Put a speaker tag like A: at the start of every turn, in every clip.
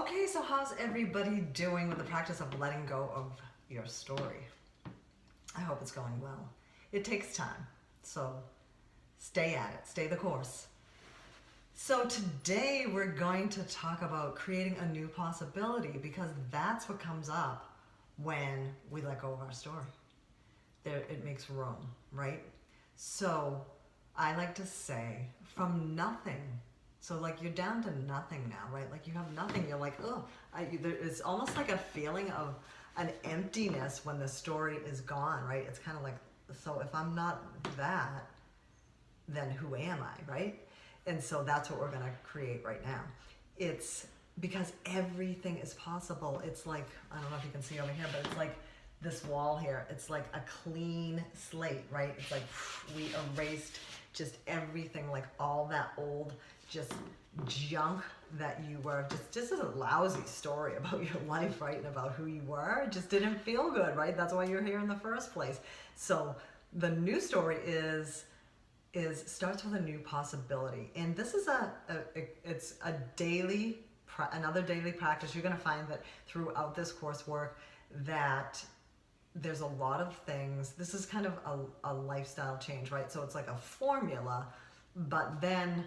A: Okay, so how's everybody doing with the practice of letting go of your story? I hope it's going well. It takes time, so stay at it, stay the course. So today we're going to talk about creating a new possibility because that's what comes up when we let go of our story. It makes room, right? So I like to say from nothing. So like you're down to nothing now, right? Like you have nothing. You're like, oh, it's almost like a feeling of an emptiness when the story is gone, right? It's kind of like, so if I'm not that, then who am I, right? And so that's what we're going to create right now. It's because everything is possible. It's like, I don't know if you can see over here, but it's like this wall here. It's like a clean slate, right? It's like we erased just everything, like all that old just junk that you were, just a lousy story about your life, right? And about who you were. It just didn't feel good, right? That's why you're here in the first place. So the new story is starts with a new possibility. And this is it's a daily, another daily practice. You're going to find that throughout this coursework that there's a lot of things. This is kind of a lifestyle change, right? So it's like a formula, but then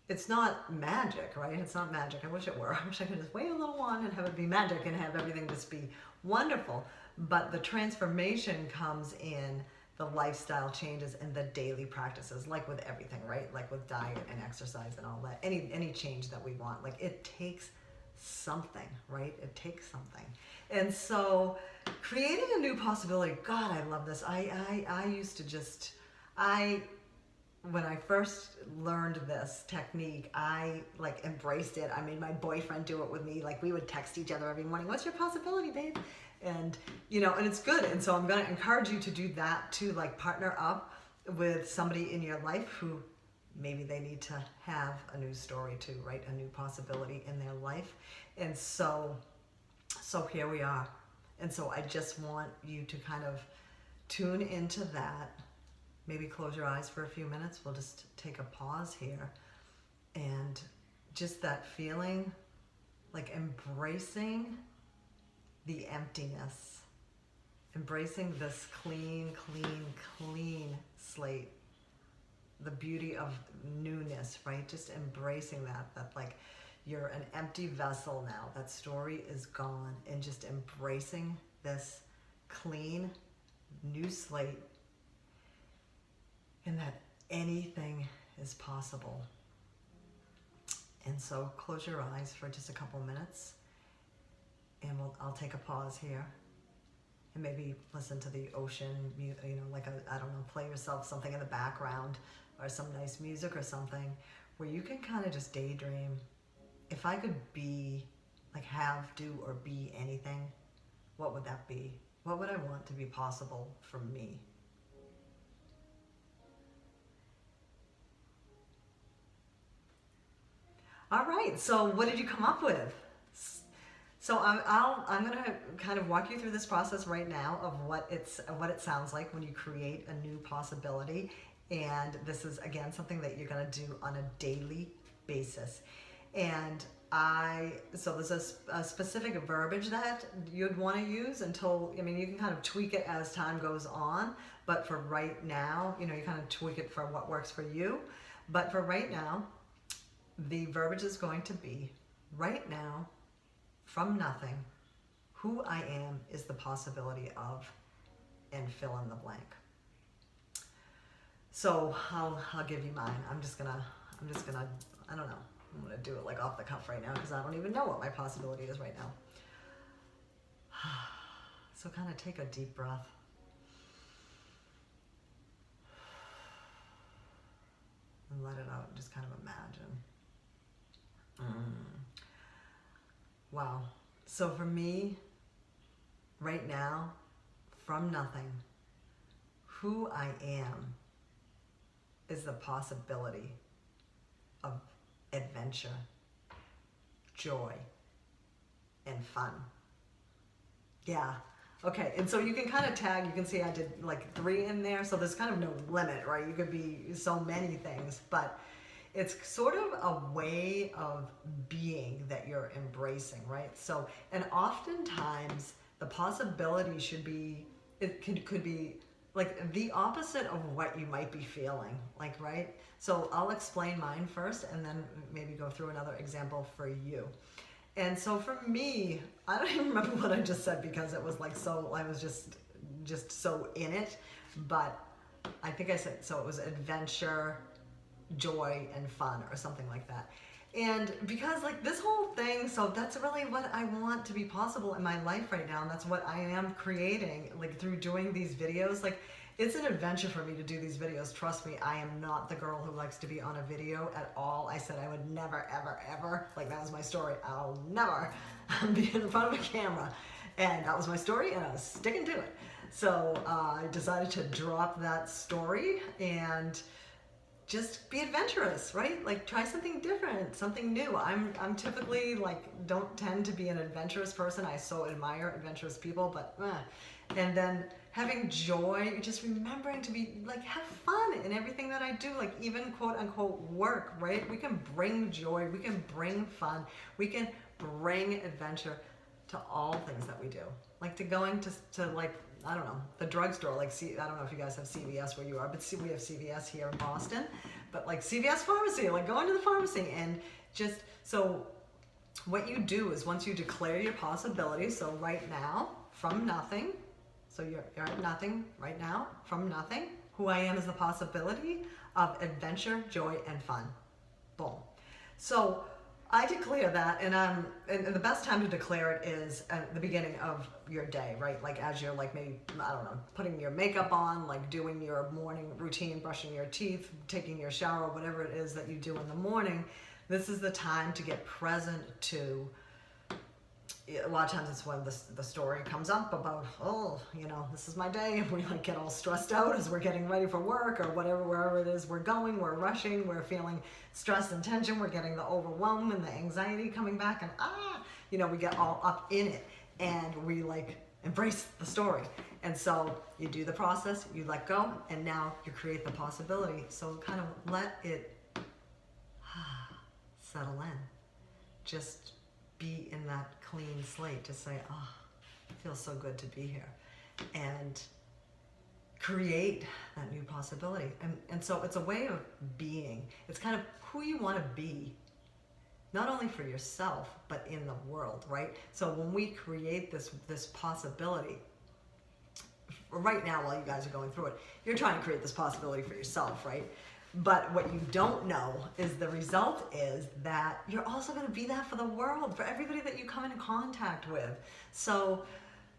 A: it's not magic, right? It's not magic. I wish it were. I wish I could just wait a little on and have it be magic and have everything just be wonderful. But the transformation comes in the lifestyle changes and the daily practices, like with everything, right? Like with diet and exercise and all that. Any change that we want, like it takes something, right? It takes something. And so creating a new possibility, God, I love this. I used to just, when I first learned this technique, I like embraced it. I made my boyfriend do it with me. Like we would text each other every morning, what's your possibility, babe? And and it's good. And so I'm going to encourage you to do that too, like partner up with somebody in your life who maybe they need to have a new story too, right? A new possibility in their life. And so here we are. And so I just want you to kind of tune into that. Maybe close your eyes for a few minutes. We'll just take a pause here. And just that feeling, like embracing the emptiness. Embracing this clean slate. The beauty of newness, right? Just embracing that like you're an empty vessel now. That story is gone. And just embracing this clean, new slate. And that anything is possible. And so close your eyes for just a couple minutes. And I'll take a pause here. And maybe listen to the ocean, like I don't know, play yourself something in the background or some nice music or something where you can kind of just daydream. If I could be, like have, do, or be anything, what would that be? What would I want to be possible for me? All right, so what did you come up with? So I'm going to kind of walk you through this process right now of what it sounds like when you create a new possibility. And this is, again, something that you're going to do on a daily basis. And so there's a specific verbiage that you'd want to use until, you can kind of tweak it as time goes on. But for right now, you kind of tweak it for what works for you. But for right now, the verbiage is going to be, right now, from nothing, who I am is the possibility of, and fill in the blank. So I'll give you mine. I'm just gonna, I don't know. I'm gonna do it like off the cuff right now because I don't even know what my possibility is right now. So kind of take a deep breath. And let it out and just kind of imagine. Wow. So for me, right now, from nothing, who I am is the possibility of adventure, joy, and fun. Yeah. Okay, and so you can kind of tag, you can see I did like 3 in there, so there's kind of no limit, right? You could be so many things, but it's sort of a way of being that you're embracing, right? So, and oftentimes the possibility should be, could be like the opposite of what you might be feeling, like, right? So I'll explain mine first and then maybe go through another example for you. And so for me, I don't even remember what I just said because it was like so, I was just so in it. But I think I said, so it was adventure, joy, and fun or something like that. And because like this whole thing, so that's really what I want to be possible in my life right now. And that's what I am creating, like through doing these videos. Like it's an adventure for me to do these videos. Trust me, I am not the girl who likes to be on a video at all. I said I would never, ever, ever, like that was my story. I'll never be in front of a camera. And that was my story and I was sticking to it. So I decided to drop that story and just be adventurous, right? Like try something different, something new. I'm typically like, don't tend to be an adventurous person. I so admire adventurous people, but and then having joy, just remembering to be like, have fun in everything that I do, like even quote unquote work, right? We can bring joy, we can bring fun, we can bring adventure to all things that we do. Like to going to like, I don't know, the drugstore, like, I don't know if you guys have CVS where you are, but see, we have CVS here in Boston, but like CVS pharmacy, like going to the pharmacy and just, so what you do is once you declare your possibility, so right now, from nothing, so you're at nothing right now, from nothing, who I am is the possibility of adventure, joy, and fun. Boom. So I declare that, and the best time to declare it is at the beginning of your day, right? Like as you're like maybe, I don't know, putting your makeup on, like doing your morning routine, brushing your teeth, taking your shower, whatever it is that you do in the morning. This is the time to get present to, a lot of times it's when the story comes up about, oh, you know, this is my day, and we like get all stressed out as we're getting ready for work or whatever, wherever it is we're going, we're rushing, we're feeling stress and tension, we're getting the overwhelm and the anxiety coming back, and you know, we get all up in it and we like embrace the story. And so you do the process, you let go, and now you create the possibility. So kind of let it settle in. Just be in that clean slate. Just say, oh, it feels so good to be here. And create that new possibility. And so it's a way of being. It's kind of who you want to be, not only for yourself, but in the world, right? So when we create this possibility, right now while you guys are going through it, you're trying to create this possibility for yourself, right? But what you don't know is the result is that you're also going to be that for the world, for everybody that you come into contact with. So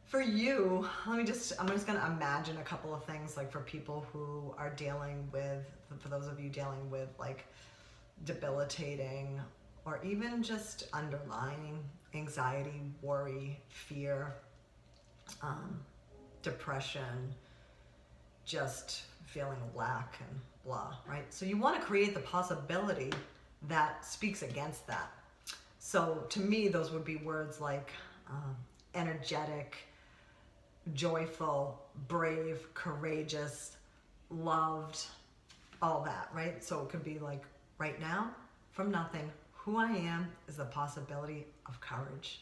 A: for you, I'm just going to imagine a couple of things, like for people who are dealing with, for those of you dealing with like debilitating or even just underlying anxiety, worry, fear, depression, just feeling lack and blah, right? So you want to create the possibility that speaks against that. So to me, those would be words like energetic, joyful, brave, courageous, loved, all that, right? So it could be like, right now, from nothing, who I am is the possibility of courage.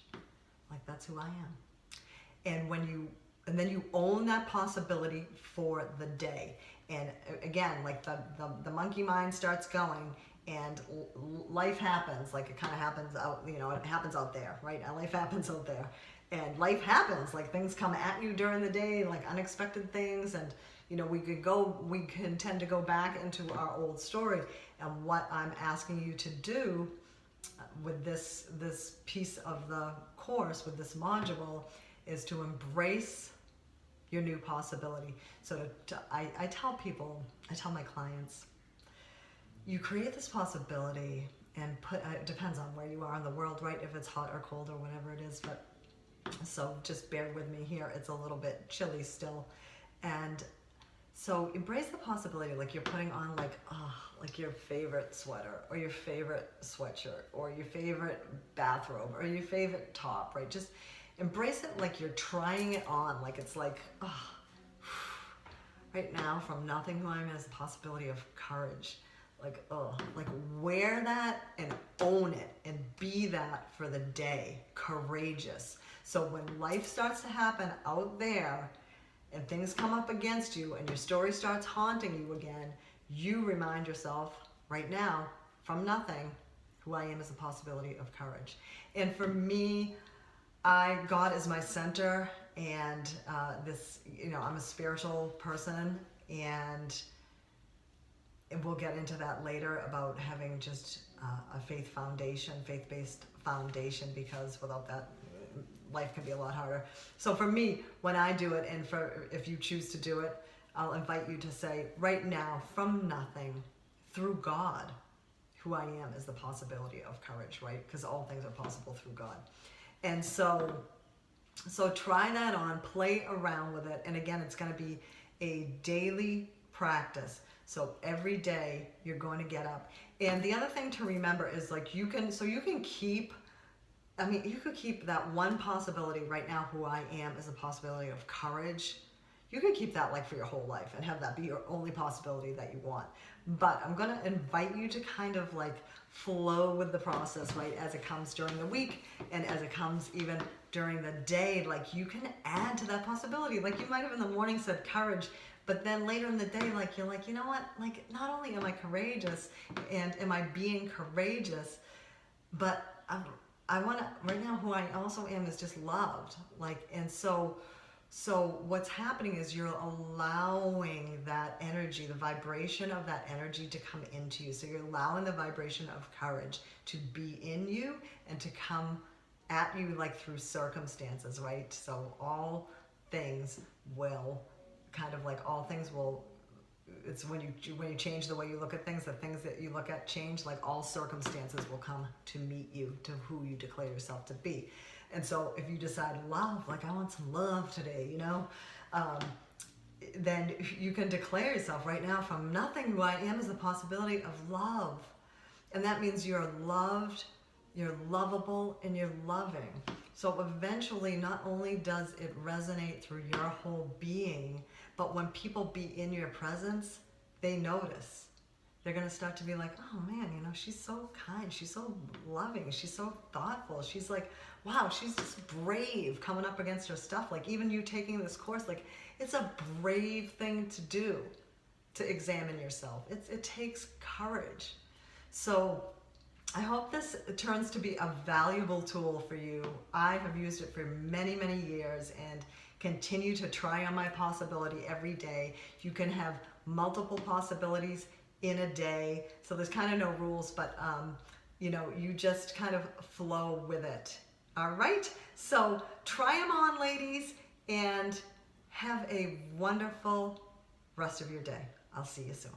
A: Like that's who I am. And then you own that possibility for the day. And again, like the monkey mind starts going and life happens, like it kind of happens out, you know, it happens out there, right? And life happens out there. And life happens, like things come at you during the day, like unexpected things. And, you know, we can tend to go back into our old story. And what I'm asking you to do with this piece of the course, with this module, is to embrace your new possibility. So I tell people, I tell my clients, you create this possibility and it depends on where you are in the world, right? If it's hot or cold or whatever it is, but so just bear with me here. It's a little bit chilly still. And so embrace the possibility, like you're putting on like your favorite sweater or your favorite sweatshirt or your favorite bathrobe or your favorite top, right? Just embrace it like you're trying it on, like it's like, right now, from nothing, who I am is the possibility of courage. Like, oh, like wear that and own it and be that for the day. Courageous. So when life starts to happen out there and things come up against you and your story starts haunting you again, you remind yourself right now, from nothing, who I am is a possibility of courage. And for me, God is my center, and I'm a spiritual person, and we'll get into that later about having just a faith-based foundation, because without that, life can be a lot harder. So for me, when I do it, and if you choose to do it, I'll invite you to say, right now, from nothing, through God, who I am is the possibility of courage, right? Because all things are possible through God. And so try that on, play around with it. And again, it's going to be a daily practice. So every day you're going to get up. And the other thing to remember is like you could keep that one possibility right now, who I am is a possibility of courage. You can keep that like for your whole life and have that be your only possibility that you want. But I'm going to invite you to kind of like flow with the process, right? As it comes during the week and as it comes even during the day, like you can add to that possibility. Like you might have in the morning said courage, but then later in the day, like you're like, you know what? Like not only am I courageous and am I being courageous, but I want to, right now who I also am is just loved. Like, and so what's happening is you're allowing that energy, the vibration of that energy to come into you. So you're allowing the vibration of courage to be in you and to come at you like through circumstances, right? So all things will it's when you change the way you look at things, the things that you look at change, like all circumstances will come to meet you, to who you declare yourself to be. And so if you decide love, like I want some love today, then you can declare yourself right now, from nothing, who I am is the possibility of love. And that means you're loved, you're lovable, and you're loving. So eventually, not only does it resonate through your whole being, but when people be in your presence, they notice. They're going to start to be like, oh man, she's so kind, she's so loving, she's so thoughtful, she's like, wow, she's just brave coming up against her stuff. Like even you taking this course, like it's a brave thing to do, to examine yourself. It takes courage. So I hope this turns to be a valuable tool for you. I have used it for many, many years and continue to try on my possibility every day. You can have multiple possibilities in a day. So there's kind of no rules, but you just kind of flow with it. All right. So try them on, ladies, and have a wonderful rest of your day. I'll see you soon.